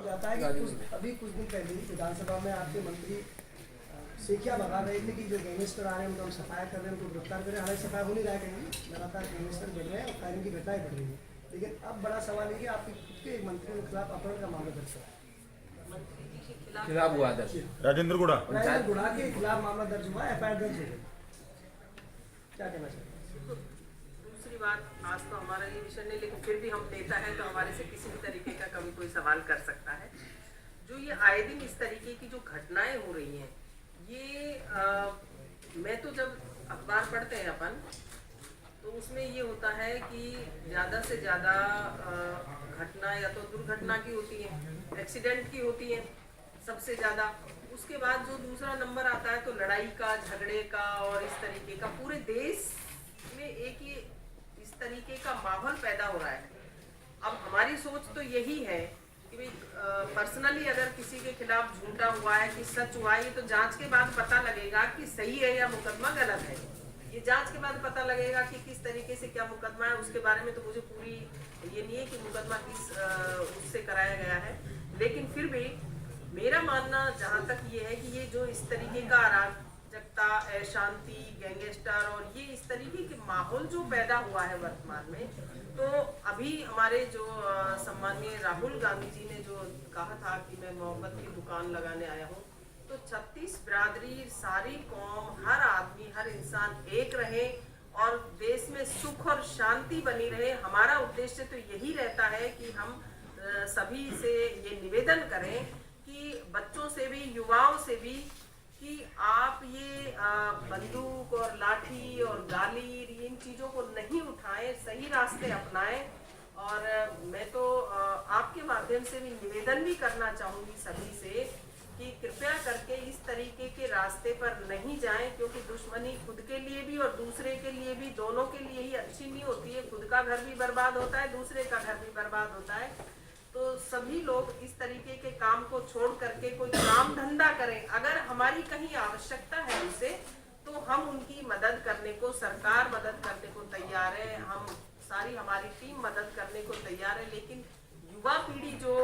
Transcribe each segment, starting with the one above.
जाता है कि अभी कुछ दिन पहले विधानसभा में आपके मंत्री सेखिया भगा रहे थे कि जो गैंगस्टर आ रहे हैं उनको हम सफाया कर रहे हैं, उनको गिरफ्तार कर रहे हैं। हालांकि सफाया हो नहीं रहा है, कहीं लगातार गैंगस्टर बढ़ रहे हैं और फायरिंग की घटनाएं बढ़ रही है। लेकिन अब बड़ा सवाल है कि आपके खुद के मंत्रियों के खिलाफ अपहरण का मामला दर्ज है, खिलाफ हुआ दर्ज राजेंद्र गुड़ा के खिलाफ मामला दर्ज हुआ, FIR दर्ज हो गई। क्या कहना चाहिए? दूसरी बात, आज तो हमारा ये विषय नहीं, लेकिन फिर भी हम नेता हैं तो हमारे से किसी भी तरीके का कभी कोई सवाल कर सकता है। जो ये आए दिन इस तरीके की जो घटनाएं हो रही हैं, ये मैं तो जब अखबार पढ़ते हैं अपन, तो उसमें ये होता है कि ज़्यादा से ज़्यादा घटना या तो दुर्घटना की होती है, एक्सीडेंट की होती है सबसे ज़्यादा। उसके बाद जो दूसरा नंबर आता है तो लड़ाई का, झगड़े का और इस तरीके का पूरे देश में एक ये इस तरीके का माहौल पैदा हो रहा है। अब हमारी सोच तो यही है कि भाई पर्सनली अगर किसी के खिलाफ झूठा हुआ है कि सच हुआ है, ये तो जांच के बाद पता लगेगा कि सही है या मुकदमा गलत है। ये जांच के बाद पता लगेगा कि किस तरीके से क्या मुकदमा है। उसके बारे में तो मुझे पूरी ये नहीं है कि मुकदमा किस उससे कराया गया है, लेकिन फिर भी मेरा मानना जहाँ तक ये है कि ये जो इस तरीके का अराजकता, अशांति, गैंगस्टर और ये इस तरीके के माहौल जो पैदा हुआ है वर्तमान में, तो अभी हमारे जो सम्माननीय राहुल गांधी जी ने जो कहा था कि मैं मोहब्बत की दुकान लगाने आया हूँ, तो 36 बिरादरी, सारी कौम, हर आदमी, हर इंसान एक रहे और देश में सुख और शांति बनी रहे। हमारा उद्देश्य तो यही रहता है कि हम सभी से ये निवेदन करें कि बच्चों से भी, युवाओं से भी, कि आप ये बंदूक और लाठी और गाली इन चीज़ों को नहीं उठाएं, सही रास्ते अपनाएं। और मैं तो आपके माध्यम से भी निवेदन भी करना चाहूँगी सभी से कि कृपया करके इस तरीके के रास्ते पर नहीं जाएं, क्योंकि दुश्मनी खुद के लिए भी और दूसरे के लिए भी, दोनों के लिए ही अच्छी नहीं होती है। खुद का घर भी बर्बाद होता है, दूसरे का घर भी बर्बाद होता है। तो सभी लोग इस तरीके के काम को छोड़ करके कोई काम धंधा करें। अगर हमारी कहीं आवश्यकता है उनसे, तो हम उनकी मदद करने को, सरकार मदद करने को तैयार है, हम सारी हमारी टीम मदद करने को तैयार है। लेकिन युवा पीढ़ी जो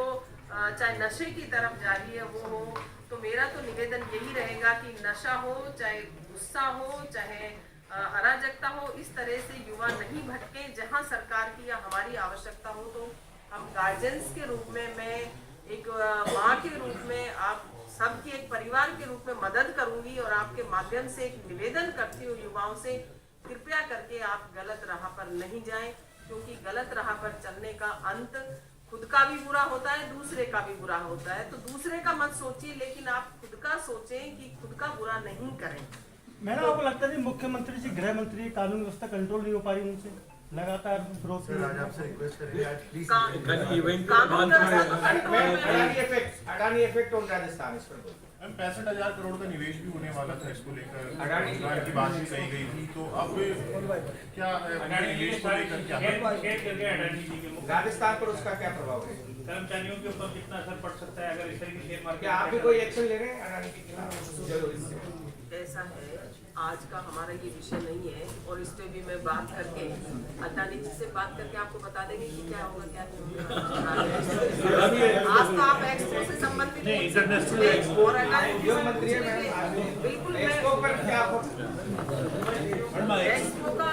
चाहे नशे की तरफ जा रही है वो हो, तो मेरा तो निवेदन यही रहेगा कि नशा हो, चाहे गुस्सा हो, चाहे अराजकता हो, इस तरह से युवा नहीं भटके। जहाँ सरकार की या हमारी आवश्यकता हो तो हम गार्जियंस के रूप में, मैं एक माँ के रूप में, आप सबके एक परिवार के रूप में मदद करूंगी और आपके माध्यम से एक निवेदन करती हूँ युवाओं से, कृपया करके आप गलत राह पर नहीं जाएं, क्योंकि गलत राह पर चलने का अंत खुद का भी बुरा होता है, दूसरे का भी बुरा होता है। तो दूसरे का मत सोचिए, लेकिन आप खुद का सोचें कि खुद का बुरा नहीं करें। मैडम, आपको लगता है मुख्यमंत्री जी, गृह मंत्री, कानून व्यवस्था कंट्रोल नहीं हो पा रही उनसे लगातार विरोध? आपसे रिक्वेस्ट करेंगे अडानी इफेक्ट ऑन राजस्थान, इस पर 65,000 करोड़ का निवेश भी होने वाला था, इसको लेकर अडानी की बात भी कही गई थी। तो अब क्या निवेश को लेकर क्या राजस्थान पर उसका क्या प्रभाव है? कर्मचारियों के ऊपर कितना असर पड़ सकता है अगर इस तरीके शेयर मार्केट? क्या आप भी कोई एक्शन ले रहे हैं अडानी के खिलाफ? ऐसा है, आज का हमारा ये विषय नहीं है और इस पे भी मैं बात करके अडानी जी से बात करके आपको बता देंगे कि क्या होगा क्या नहीं होगा। आज तो आप एक्सपो से संबंधित और अडानी मंत्री है, बिल्कुल एक्सपो पर क्या एक्सपो का